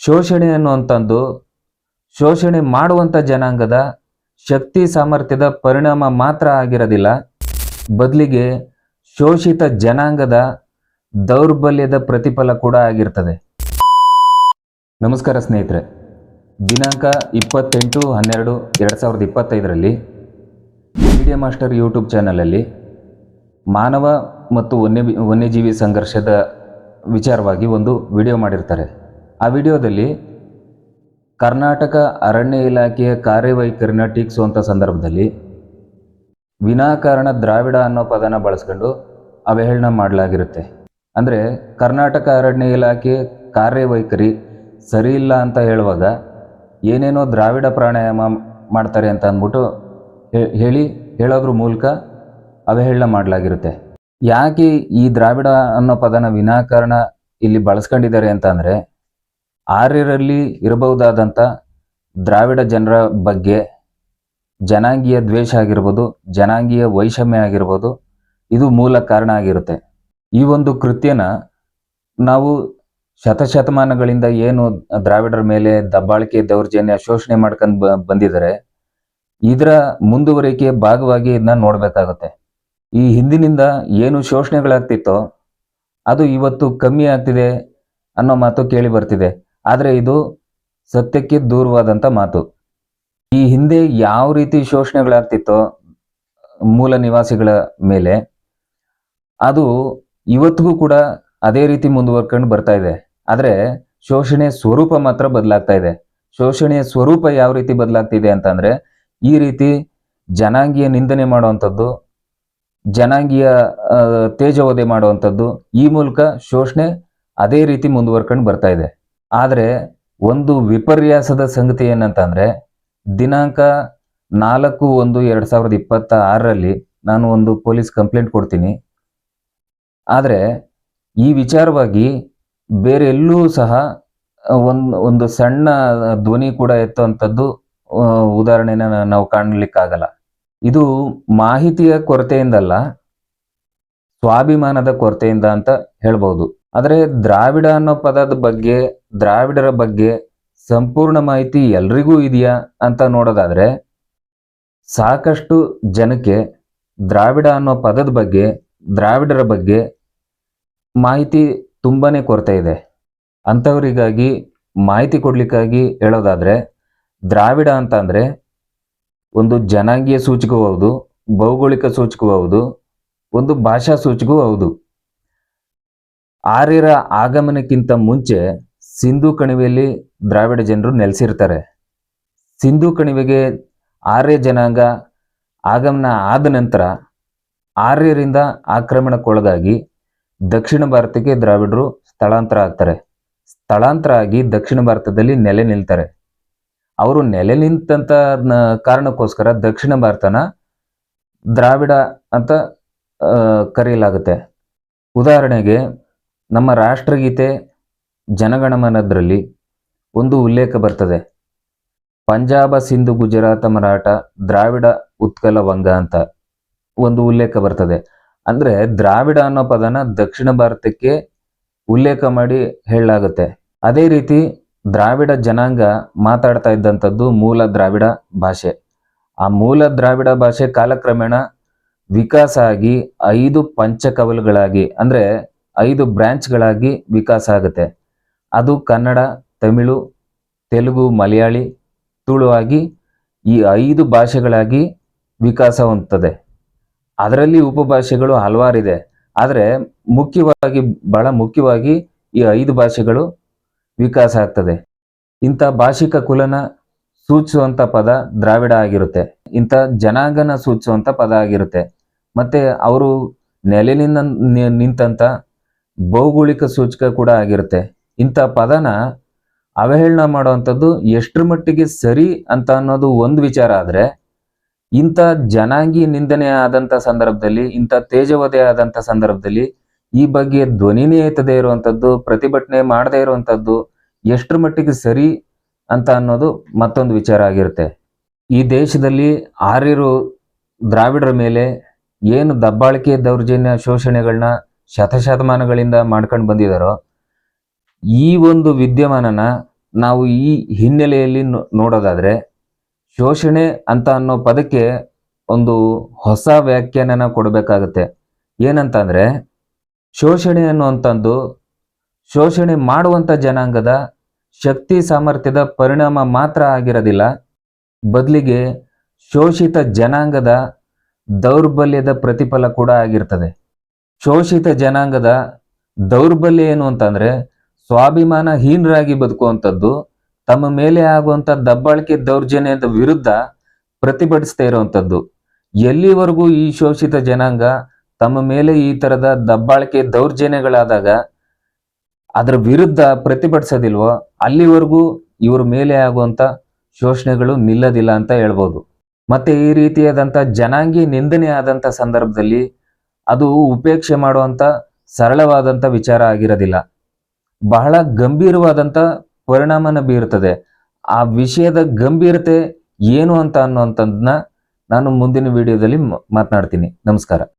ಶೋಷಣೆ ಅನ್ನುವಂಥದ್ದು ಶೋಷಣೆ ಮಾಡುವಂಥ ಜನಾಂಗದ ಶಕ್ತಿ ಸಾಮರ್ಥ್ಯದ ಪರಿಣಾಮ ಮಾತ್ರ ಆಗಿರೋದಿಲ್ಲ, ಬದಲಿಗೆ ಶೋಷಿತ ಜನಾಂಗದ ದೌರ್ಬಲ್ಯದ ಪ್ರತಿಫಲ ಕೂಡ ಆಗಿರ್ತದೆ. ನಮಸ್ಕಾರ ಸ್ನೇಹಿತರೆ, ದಿನಾಂಕ 28/12/2025 ಮೀಡಿಯಾ ಮಾಸ್ಟರ್ ಯೂಟ್ಯೂಬ್ ಚಾನಲಲ್ಲಿ ಮಾನವ ಮತ್ತು ವನ್ಯಜೀವಿ ಸಂಘರ್ಷದ ವಿಚಾರವಾಗಿ ಒಂದು ವಿಡಿಯೋ ಮಾಡಿರ್ತಾರೆ. ಆ ವಿಡಿಯೋದಲ್ಲಿ ಕರ್ನಾಟಕ ಅರಣ್ಯ ಇಲಾಖೆಯ ಕಾರ್ಯವೈಖರಿನ ಟೀಕಿಸುವಂಥ ಸಂದರ್ಭದಲ್ಲಿ ವಿನಾಕಾರಣ ದ್ರಾವಿಡ ಅನ್ನೋ ಪದನ ಬಳಸ್ಕೊಂಡು ಅವಹೇಳನ ಮಾಡಲಾಗಿರುತ್ತೆ. ಅಂದರೆ ಕರ್ನಾಟಕ ಅರಣ್ಯ ಇಲಾಖೆ ಕಾರ್ಯವೈಖರಿ ಸರಿ ಇಲ್ಲ ಅಂತ ಹೇಳುವಾಗ ಏನೇನೋ ದ್ರಾವಿಡ ಪ್ರಾಣಾಯಾಮ ಮಾಡ್ತಾರೆ ಅಂತ ಅಂದ್ಬಿಟ್ಟು ಹೇಳೋದ್ರ ಮೂಲಕ ಅವಹೇಳನ ಮಾಡಲಾಗಿರುತ್ತೆ. ಯಾಕೆ ಈ ದ್ರಾವಿಡ ಅನ್ನೋ ಪದನ ವಿನಾಕಾರಣ ಇಲ್ಲಿ ಬಳಸ್ಕೊಂಡಿದ್ದಾರೆ ಅಂತ ಅಂದರೆ, ಆರ್ಯರಲ್ಲಿ ಇರಬಹುದಾದಂಥ ದ್ರಾವಿಡ ಜನರ ಬಗ್ಗೆ ಜನಾಂಗೀಯ ದ್ವೇಷ ಆಗಿರ್ಬೋದು, ಜನಾಂಗೀಯ ವೈಷಮ್ಯ ಆಗಿರ್ಬೋದು, ಇದು ಮೂಲ ಕಾರಣ ಆಗಿರುತ್ತೆ. ಈ ಒಂದು ಕೃತ್ಯನ ನಾವು ಶತಶತಮಾನಗಳಿಂದ ಏನು ದ್ರಾವಿಡರ ಮೇಲೆ ದಬ್ಬಾಳಿಕೆ, ದೌರ್ಜನ್ಯ, ಶೋಷಣೆ ಮಾಡ್ಕೊಂಡು ಬಂದಿದ್ದಾರೆ, ಇದರ ಮುಂದುವರಿಕೆಯ ಭಾಗವಾಗಿ ಇದನ್ನ ನೋಡಬೇಕಾಗುತ್ತೆ. ಈ ಹಿಂದಿನಿಂದ ಏನು ಶೋಷಣೆಗಳಾಗ್ತಿತ್ತೋ ಅದು ಇವತ್ತು ಕಮ್ಮಿ ಆಗ್ತಿದೆ ಅನ್ನೋ ಮಾತು ಕೇಳಿ ಬರ್ತಿದೆ. ಆದರೆ ಇದು ಸತ್ಯಕ್ಕೆ ದೂರವಾದಂಥ ಮಾತು. ಈ ಹಿಂದೆ ಯಾವ ರೀತಿ ಶೋಷಣೆಗಳಾಗ್ತಿತ್ತೋ ಮೂಲ ನಿವಾಸಿಗಳ ಮೇಲೆ, ಅದು ಇವತ್ತಿಗೂ ಕೂಡ ಅದೇ ರೀತಿ ಮುಂದುವರ್ಕೊಂಡು ಬರ್ತಾ ಇದೆ. ಆದರೆ ಶೋಷಣೆಯ ಸ್ವರೂಪ ಮಾತ್ರ ಬದಲಾಗ್ತಾ ಇದೆ. ಶೋಷಣೆಯ ಸ್ವರೂಪ ಯಾವ ರೀತಿ ಬದಲಾಗ್ತಿದೆ ಅಂತಂದರೆ, ಈ ರೀತಿ ಜನಾಂಗೀಯ ನಿಂದನೆ ಮಾಡುವಂಥದ್ದು, ಜನಾಂಗೀಯ ತೇಜೋವಧೆ ಮಾಡುವಂಥದ್ದು, ಈ ಮೂಲಕ ಶೋಷಣೆ ಅದೇ ರೀತಿ ಮುಂದುವರ್ಕೊಂಡು ಬರ್ತಾ ಇದೆ. ಆದರೆ ಒಂದು ವಿಪರ್ಯಾಸದ ಸಂಗತಿ ಏನಂತಂದರೆ, ದಿನಾಂಕ 4/1/2026 ನಾನು ಒಂದು ಪೊಲೀಸ್ ಕಂಪ್ಲೇಂಟ್ ಕೊಡ್ತೀನಿ. ಆದರೆ ಈ ವಿಚಾರವಾಗಿ ಬೇರೆ ಎಲ್ಲೂ ಸಹ ಒಂದು ಸಣ್ಣ ಧ್ವನಿ ಕೂಡ ಎತ್ತುವಂಥದ್ದು ಉದಾಹರಣೆನ ನಾವು ಕಾಣಲಿಕ್ಕಾಗಲ್ಲ. ಇದು ಮಾಹಿತಿಯ ಕೊರತೆಯಿಂದಲ್ಲ, ಸ್ವಾಭಿಮಾನದ ಕೊರತೆಯಿಂದ ಅಂತ ಹೇಳ್ಬೋದು. ಆದರೆ ದ್ರಾವಿಡ ಅನ್ನೋ ಪದದ ಬಗ್ಗೆ, ದ್ರಾವಿಡರ ಬಗ್ಗೆ ಸಂಪೂರ್ಣ ಮಾಹಿತಿ ಎಲ್ರಿಗೂ ಇದೆಯಾ ಅಂತ ನೋಡೋದಾದ್ರೆ, ಸಾಕಷ್ಟು ಜನಕ್ಕೆ ದ್ರಾವಿಡ ಅನ್ನೋ ಪದದ ಬಗ್ಗೆ, ದ್ರಾವಿಡರ ಬಗ್ಗೆ ಮಾಹಿತಿ ತುಂಬಾನೇ ಕೊರತೆ ಇದೆ. ಅಂಥವರಿಗಾಗಿ ಮಾಹಿತಿ ಕೊಡ್ಲಿಕ್ಕಾಗಿ ಹೇಳೋದಾದ್ರೆ, ದ್ರಾವಿಡ ಅಂತ ಅಂದರೆ ಒಂದು ಜನಾಂಗೀಯ ಸೂಚಕವೂ ಹೌದು, ಭೌಗೋಳಿಕ ಸೂಚಕವೂ ಹೌದು, ಒಂದು ಭಾಷಾ ಸೂಚಕವೂ ಹೌದು. ಆರ್ಯರ ಆಗಮನಕ್ಕಿಂತ ಮುಂಚೆ ಸಿಂಧೂ ಕಣಿವೆಯಲ್ಲಿ ದ್ರಾವಿಡ ಜನರು ನೆಲೆಸಿರ್ತಾರೆ. ಸಿಂಧೂ ಕಣಿವೆಗೆ ಆರ್ಯ ಜನಾಂಗ ಆಗಮನ ಆದ ನಂತರ ಆರ್ಯರಿಂದ ಆಕ್ರಮಣಕ್ಕೊಳಗಾಗಿ ದಕ್ಷಿಣ ಭಾರತಕ್ಕೆ ದ್ರಾವಿಡರು ಸ್ಥಳಾಂತರ ಆಗ್ತಾರೆ. ಸ್ಥಳಾಂತರ ಆಗಿ ದಕ್ಷಿಣ ಭಾರತದಲ್ಲಿ ನೆಲೆ ನಿಲ್ತಾರೆ. ಅವರು ನೆಲೆ ನಿಂತಂತ ಕಾರಣಕ್ಕೋಸ್ಕರ ದಕ್ಷಿಣ ಭಾರತನ ದ್ರಾವಿಡ ಅಂತ ಕರೆಯಲಾಗುತ್ತೆ. ಉದಾಹರಣೆಗೆ ನಮ್ಮ ರಾಷ್ಟ್ರಗೀತೆ ಜನಗಣಮನದಲ್ಲಿ ಒಂದು ಉಲ್ಲೇಖ ಬರ್ತದೆ, ಪಂಜಾಬ, ಸಿಂಧು, ಗುಜರಾತ, ಮರಾಠ, ದ್ರಾವಿಡ, ಉತ್ಕಲ, ವಂಗ ಅಂತ ಒಂದು ಉಲ್ಲೇಖ ಬರ್ತದೆ. ಅಂದರೆ ದ್ರಾವಿಡ ಅನ್ನೋ ಪದನ ದಕ್ಷಿಣ ಭಾರತಕ್ಕೆ ಉಲ್ಲೇಖ ಮಾಡಿ ಹೇಳಲಾಗುತ್ತೆ. ಅದೇ ರೀತಿ ದ್ರಾವಿಡ ಜನಾಂಗ ಮಾತಾಡ್ತಾ ಇದ್ದಂಥದ್ದು ಮೂಲ ದ್ರಾವಿಡ ಭಾಷೆ. ಆ ಮೂಲ ದ್ರಾವಿಡ ಭಾಷೆ ಕಾಲಕ್ರಮೇಣ ವಿಕಾಸ ಆಗಿ 5 ಪಂಚಕವಲುಗಳಾಗಿ, ಅಂದರೆ 5 ಬ್ರಾಂಚ್ಗಳಾಗಿ ವಿಕಾಸ ಆಗುತ್ತೆ. ಅದು ಕನ್ನಡ, ತಮಿಳು, ತೆಲುಗು, ಮಲಯಾಳಿ, ತುಳು ಆಗಿ ಈ 5 ಭಾಷೆಗಳಾಗಿ ವಿಕಾಸ ಹೊಂದುತ್ತದೆ. ಅದರಲ್ಲಿ ಉಪಭಾಷೆಗಳು ಹಲವಾರಿದೆ. ಆದರೆ ಬಹಳ ಮುಖ್ಯವಾಗಿ ಈ 5 ಭಾಷೆಗಳು ವಿಕಾಸ ಆಗ್ತದೆ. ಇಂಥ ಭಾಷಿಕ ಕುಲನ ಸೂಚಿಸುವಂಥ ಪದ ದ್ರಾವಿಡ ಆಗಿರುತ್ತೆ. ಇಂಥ ಜನಾಂಗನ ಸೂಚಿಸುವಂಥ ಪದ ಆಗಿರುತ್ತೆ. ಮತ್ತೆ ಅವರು ನೆಲೆನಿಂದ ನಿಂತಂಥ ಭೌಗೋಳಿಕ ಸೂಚಕ ಕೂಡ ಆಗಿರುತ್ತೆ. ಇಂಥ ಪದನ ಅವಹೇಳನ ಮಾಡುವಂಥದ್ದು ಎಷ್ಟರ ಮಟ್ಟಿಗೆ ಸರಿ ಅಂತ ಅನ್ನೋದು ಒಂದು ವಿಚಾರ. ಆದರೆ ಇಂಥ ಜನಾಂಗಿ ನಿಂದನೆ ಆದಂಥ ಸಂದರ್ಭದಲ್ಲಿ, ಇಂಥ ತೇಜವಧೆ ಆದಂಥ ಸಂದರ್ಭದಲ್ಲಿ ಈ ಬಗ್ಗೆ ಧ್ವನಿನೇ ಎತ್ತದೇ ಇರುವಂಥದ್ದು, ಪ್ರತಿಭಟನೆ ಮಾಡದೇ ಇರುವಂಥದ್ದು ಎಷ್ಟರ ಮಟ್ಟಿಗೆ ಸರಿ ಅಂತ ಅನ್ನೋದು ಮತ್ತೊಂದು ವಿಚಾರ ಆಗಿರುತ್ತೆ. ಈ ದೇಶದಲ್ಲಿ ಆರ್ಯರು ದ್ರಾವಿಡರ ಮೇಲೆ ಏನು ದಬ್ಬಾಳಿಕೆ, ದೌರ್ಜನ್ಯ, ಶೋಷಣೆಗಳನ್ನ ಶತಶತಮಾನಗಳಿಂದ ಮಾಡ್ಕೊಂಡು ಬಂದಿದ್ದಾರೋ, ಈ ಒಂದು ವಿದ್ಯಮಾನನ ನಾವು ಈ ಹಿನ್ನೆಲೆಯಲ್ಲಿ ನೋಡೋದಾದ್ರೆ ಶೋಷಣೆ ಅಂತ ಅನ್ನೋ ಪದಕ್ಕೆ ಒಂದು ಹೊಸ ವ್ಯಾಖ್ಯಾನನ ಕೊಡಬೇಕಾಗತ್ತೆ. ಏನಂತ ಅಂದ್ರೆ ಶೋಷಣೆ ಅನ್ನುವಂಥದ್ದು ಶೋಷಣೆ ಮಾಡುವಂಥ ಜನಾಂಗದ ಶಕ್ತಿ ಸಾಮರ್ಥ್ಯದ ಪರಿಣಾಮ ಮಾತ್ರ ಆಗಿರೋದಿಲ್ಲ, ಬದಲಿಗೆ ಶೋಷಿತ ಜನಾಂಗದ ದೌರ್ಬಲ್ಯದ ಪ್ರತಿಫಲ ಕೂಡ ಆಗಿರ್ತದೆ. ಶೋಷಿತ ಜನಾಂಗದ ದೌರ್ಬಲ್ಯ ಏನು ಅಂತಂದ್ರೆ ಸ್ವಾಭಿಮಾನ ಹೀನರಾಗಿ ಬದುಕುವಂಥದ್ದು, ತಮ್ಮ ಮೇಲೆ ಆಗುವಂಥ ದಬ್ಬಾಳಿಕೆ ದೌರ್ಜನ್ಯದ ವಿರುದ್ಧ ಪ್ರತಿಭಟಿಸ್ತಾ ಇರುವಂಥದ್ದು. ಎಲ್ಲಿವರೆಗೂ ಈ ಶೋಷಿತ ಜನಾಂಗ ತಮ್ಮ ಮೇಲೆ ಈ ತರದ ದಬ್ಬಾಳಿಕೆ ದೌರ್ಜನ್ಯಗಳಾದಾಗ ಅದರ ವಿರುದ್ಧ ಪ್ರತಿಭಟಿಸೋದಿಲ್ವೋ ಅಲ್ಲಿವರೆಗೂ ಇವ್ರ ಮೇಲೆ ಆಗುವಂಥ ಶೋಷಣೆಗಳು ನಿಲ್ಲದಿಲ್ಲ ಅಂತ ಹೇಳ್ಬೋದು. ಮತ್ತೆ ಈ ರೀತಿಯಾದಂಥ ಜನಾಂಗೀಯ ನಿಂದನೆ ಆದಂಥ ಸಂದರ್ಭದಲ್ಲಿ ಅದು ಉಪೇಕ್ಷೆ ಮಾಡುವಂಥ ಸರಳವಾದಂಥ ವಿಚಾರ ಆಗಿರೋದಿಲ್ಲ, ಬಹಳ ಗಂಭೀರವಾದಂಥ ಪರಿಣಾಮನ ಬೀರುತ್ತದೆ. ಆ ವಿಷಯದ ಗಂಭೀರತೆ ಏನು ಅಂತ ಅನ್ನುವಂಥದ್ದನ್ನ ನಾನು ಮುಂದಿನ ವಿಡಿಯೋದಲ್ಲಿ ಮಾತನಾಡ್ತೀನಿ. ನಮಸ್ಕಾರ.